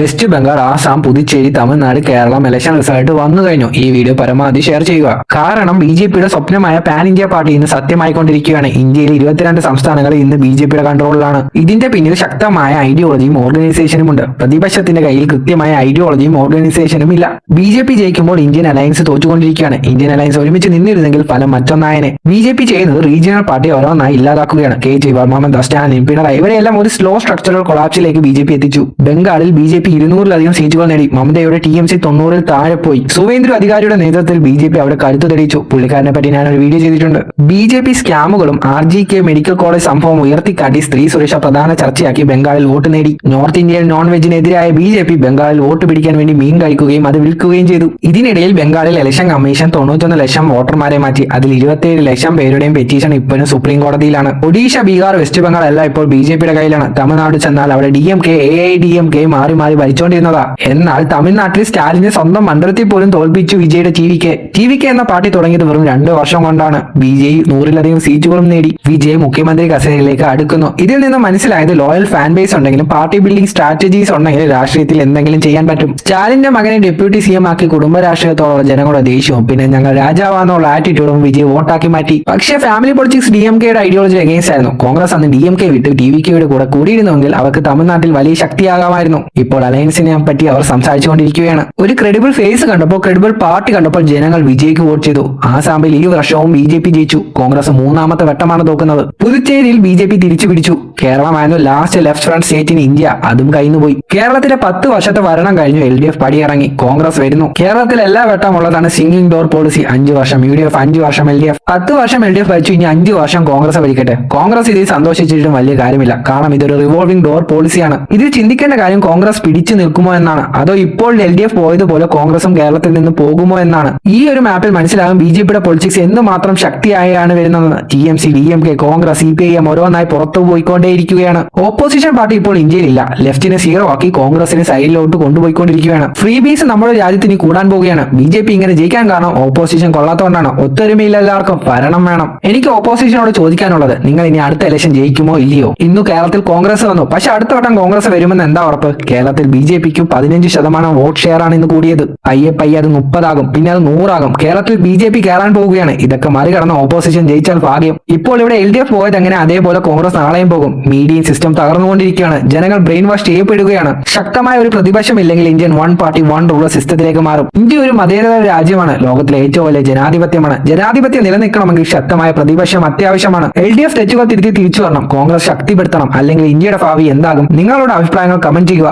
West Bengal, Assam, Puducherry, Tamil Nadu, Keralam election result വന്നു കഴിഞ്ഞു. ഈ വീഡിയോ പരമാവധി ഷെയർ ചെയ്യുക. കാരണം ബിജെപിയുടെ സ്വപ്നമായ പാൻ ഇന്ത്യ പാർട്ടി ഇന്ന് സത്യമായിക്കൊണ്ടിരിക്കുകയാണ്. ഇന്ത്യയിലെ 22 സംസ്ഥാനങ്ങൾ ഇന്ന് ബിജെപിയുടെ കൺട്രോളിലാണ്. ഇതിന്റെ പിന്നിൽ ശക്തമായ ഐഡിയോളജിയും ഓർഗനൈസേഷനും ഉണ്ട്. പ്രതിപക്ഷത്തിന്റെ കയ്യിൽ കൃത്യമായ ഐഡിയോളജിയും ഓർഗനൈസേഷനും ഇല്ല. ബിജെപി ജയിക്കുമ്പോൾ ഇന്ത്യൻ അലയൻസ് തോറ്റുകൊണ്ടിരിക്കുകയാണ്. ഇന്ത്യൻ അലയൻസ് ഒരുമിച്ച് നിന്നിരുന്നെങ്കിൽ ഫലം മറ്റൊന്നായനെ. ബിജെപി ചെയ്യുന്നത് റീജിയണൽ പാർട്ടി ഓരോന്നായി ഇല്ലാതാക്കുകയാണ്. കേജ്രിവാൾ, മമത, സ്റ്റാലിൻ, പിണറായി ഇവരെല്ലാം ഒരു സ്ലോ സ്ട്രക്ചറൽ കൊളാപ്സിലേക്ക് ബിജെപി എത്തിച്ചു. ബംഗാളിൽ ബിജെപി 200-ലധികം സീറ്റുകൾ നേടി. മമതയുടെ TMC 90-ൽ താഴെ പോയി. സുവേന്ദ്രു അധികാരിയുടെ നേതൃത്വത്തിൽ ബിജെപി അവിടെ കരുത്തു തെളിയിച്ചു. പുള്ളിക്കാരനെ പറ്റി ഞാൻ ഒരു വീഡിയോ ചെയ്തിട്ടുണ്ട്. ബിജെപി സ്കാമുകളും RGK മെഡിക്കൽ കോളേജ് സംഭവം ഉയർത്തിക്കാട്ടി സ്ത്രീ സുരക്ഷ പ്രധാന ചർച്ചയാക്കി ബംഗാളിൽ വോട്ട് നേടി. നോർത്ത് ഇന്ത്യൻ നോൺ വെജിനെതിരായ ബിജെപി ബംഗാളിൽ വോട്ട് പിടിക്കാൻ വേണ്ടി മീൻ കഴിക്കുകയും അത് വിൽക്കുകയും ചെയ്തു. ഇതിനിടയിൽ ബംഗാളിൽ ഇലക്ഷൻ കമ്മീഷൻ 91 ലക്ഷം വോട്ടർമാരെ മാറ്റി. അതിൽ 27 ലക്ഷം പേരുടെയും പെറ്റീഷൻ ഇപ്പോഴും സുപ്രീം കോടതിയിലാണ്. ഒഡീഷ, ബീഹാർ, വെസ്റ്റ് ബംഗാൾ എല്ലാം ഇപ്പോൾ ബിജെപിയുടെ കയ്യിലാണ്. തമിഴ്നാട് ചെന്നാൽ അവിടെ DMK, AIDMK മാറി ഭരിച്ചുകൊണ്ടിരുന്നതാ. എന്നാൽ തമിഴ്നാട്ടിൽ സ്റ്റാലിനെ സ്വന്തം മണ്ഡലത്തിൽ പോലും തോൽപ്പിച്ചു വിജയുടെ TVK എന്ന പാർട്ടി തുടങ്ങിയത് വെറും 2 വർഷം കൊണ്ടാണ്. BJP 100-ലധികം സീറ്റുകളും നേടി. വിജയ് മുഖ്യമന്ത്രി കസേരയിലേക്ക് അടുക്കുന്നു. ഇതിൽ നിന്ന് മനസ്സിലായത് ലോയൽ ഫാൻ ബേസ് ഉണ്ടെങ്കിലും പാർട്ടി ബിൽഡിംഗ് സ്ട്രാറ്റജീസ് ഉണ്ടെങ്കിൽ രാഷ്ട്രീയത്തിൽ എന്തെങ്കിലും ചെയ്യാൻ പറ്റും. സ്റ്റാലിന്റെ മകനെ ഡെപ്യൂട്ടി CM ആക്കി കുടുംബ രാഷ്ട്രീയത്തോടുള്ള ജനങ്ങളുടെ ദേഷ്യവും പിന്നെ ഞങ്ങൾ രാജാവാന്നുള്ള ആറ്റിറ്റ്യൂഡും വിജയ് വോട്ടാക്കി മാറ്റി. പക്ഷേ ഫാമിലി പൊളിറ്റിക്സ് DMKയുടെ ഐഡിയോളജി അഗേൻസ്റ്റ് ആയിരുന്നു. കോൺഗ്രസ് അന്ന് DMK വിട്ട് TVKയുടെ കൂടെ കൂടിയിരുന്നെങ്കിൽ അവർക്ക് തമിഴ്നാട്ടിൽ വലിയ ശക്തിയാകാമായിരുന്നു. ഇപ്പോൾ അലയൻസിനെ പറ്റി അവർ സംസാരിച്ചുകൊണ്ടിരിക്കുകയാണ്. ഒരു ക്രെഡിബിൾ ഫേസ് കണ്ടപ്പോൾ, ക്രെഡിബിൾ പാർട്ടി കണ്ടപ്പോൾ ജനങ്ങൾ വിജയ്ക്ക് വോട്ട് ചെയ്തു. ആസാമിൽ ഈ വർഷവും BJP ജയിച്ചു. കോൺഗ്രസ് 3ാമത്തെ വട്ടമാണ് തോക്കുന്നത്. പുതുച്ചേരിയിൽ BJP തിരിച്ചു പിടിച്ചു. കേരളമായിരുന്നു last left front state in India. അതും കയ്യിന്നുപോയി. കേരളത്തിലെ 10 വർഷത്തെ ഭരണം കഴിഞ്ഞു. LDF പടിയിറങ്ങി. കോൺഗ്രസ് വരുന്നു. കേരളത്തിൽ എല്ലാ വട്ടം ഉള്ളതാണ് സിംഗിങ് ഡോർ പോളിസി. 5 വർഷം UDF, 5 വർഷം LDF. 10 വർഷം LDF ഭരിച്ചു. ഇനി 5 വർഷം കോൺഗ്രസ് ഭരിക്കട്ടെ. കോൺഗ്രസ് ഇതിൽ സന്തോഷിച്ചിട്ടും വലിയ കാര്യമില്ല. കാരണം ഇതൊരു റിവോൾവിംഗ് ഡോർ പോളിസിയാണ്. ഇതിൽ ചിന്തിക്കേണ്ട കാര്യം കോൺഗ്രസ് പിടിച്ചു നിൽക്കുമോ എന്നാണ്. അതോ ഇപ്പോൾ LDF പോയതുപോലെ കോൺഗ്രസും കേരളത്തിൽ നിന്ന് പോകുമോ എന്നാണ്. ഈ ഒരു മാപ്പിൽ മനസ്സിലാകും BJPയുടെ പൊളിറ്റിക്സ് എന്തുമാത്രം ശക്തിയായാണ് വരുന്നതെന്ന്. TMC, DMK, കോൺഗ്രസ്, CPIM ഓരോന്നായി പുറത്തു പോയിക്കൊണ്ടേയിരിക്കുകയാണ്. ഓപ്പോസിഷൻ പാർട്ടി ഇപ്പോൾ ഇന്ത്യയിലില്ല. ലെഫ്റ്റിനെ 0 ആക്കി കോൺഗ്രസിനെ സൈഡിലോട്ട് കൊണ്ടുപോയിക്കൊണ്ടിരിക്കുകയാണ്. ഫ്രീ ബീസ് നമ്മുടെ രാജ്യത്തിന് കൂടാൻ പോവുകയാണ്. BJP ഇങ്ങനെ ജയിക്കാൻ കാരണം ഓപ്പോസിഷൻ കൊള്ളാത്തതുകൊണ്ടാണ്. ഒത്തൊരുമയില്ല, എല്ലാവർക്കും ഭരണം വേണം. എനിക്ക് ഓപ്പോസിഷനോട് ചോദിക്കാനുള്ളത്, നിങ്ങൾ ഇനി അടുത്ത ഇലക്ഷൻ ജയിക്കുമോ ഇല്ലയോ? ഇന്നു കേരളത്തിൽ കോൺഗ്രസ് വന്നു. പക്ഷെ അടുത്ത വട്ടം കോൺഗ്രസ് വരുമെന്ന് എന്താ ഉറപ്പ്? കേരളത്തിൽ BJPക്ക് 15% വോട്ട് ഷെയർ ആണ് ഇന്ന് കൂടിയത്. പയ്യെ അത് 30 ആകും, പിന്നെ അത് 100 ആകും. കേരളത്തിൽ BJP കയറാൻ പോവുകയാണ്. ഇതൊക്കെ മറികടന്ന ഓപ്പോസിഷൻ ജയിച്ചാൽ ഭാഗ്യം. ഇപ്പോൾ ഇവിടെ LDF പോയത് എങ്ങനെ, അതേപോലെ കോൺഗ്രസ് നാളെയും പോകും. മീഡിയ സിസ്റ്റം തകർന്നുകൊണ്ടിരിക്കുകയാണ്. ജനങ്ങൾ ബ്രെയിൻ വാഷ് ചെയ്യപ്പെടുകയാണ്. ശക്തമായ ഒരു പ്രതിപക്ഷം ഇല്ലെങ്കിൽ ഇന്ത്യൻ 1 പാർട്ടി 1 റൂളർ സിസ്റ്റത്തിലേക്ക് മാറും. ഇന്ത്യ ഒരു മതേതര രാജ്യമാണ്. ലോകത്തിലെ ഏറ്റവും വലിയ ജനാധിപത്യമാണ്. ജനാധിപത്യം നിലനിൽക്കണമെങ്കിൽ ശക്തമായ പ്രതിപക്ഷം അത്യാവശ്യമാണ്. LDF തെറ്റുകൾ തിരുത്തി തിരിച്ചു വരണം. കോൺഗ്രസ് ശക്തിപ്പെടുത്തണം. അല്ലെങ്കിൽ ഇന്ത്യയുടെ ഭാവി എന്താകും? നിങ്ങളുടെ അഭിപ്രായങ്ങൾ കമന്റ് ചെയ്യുക.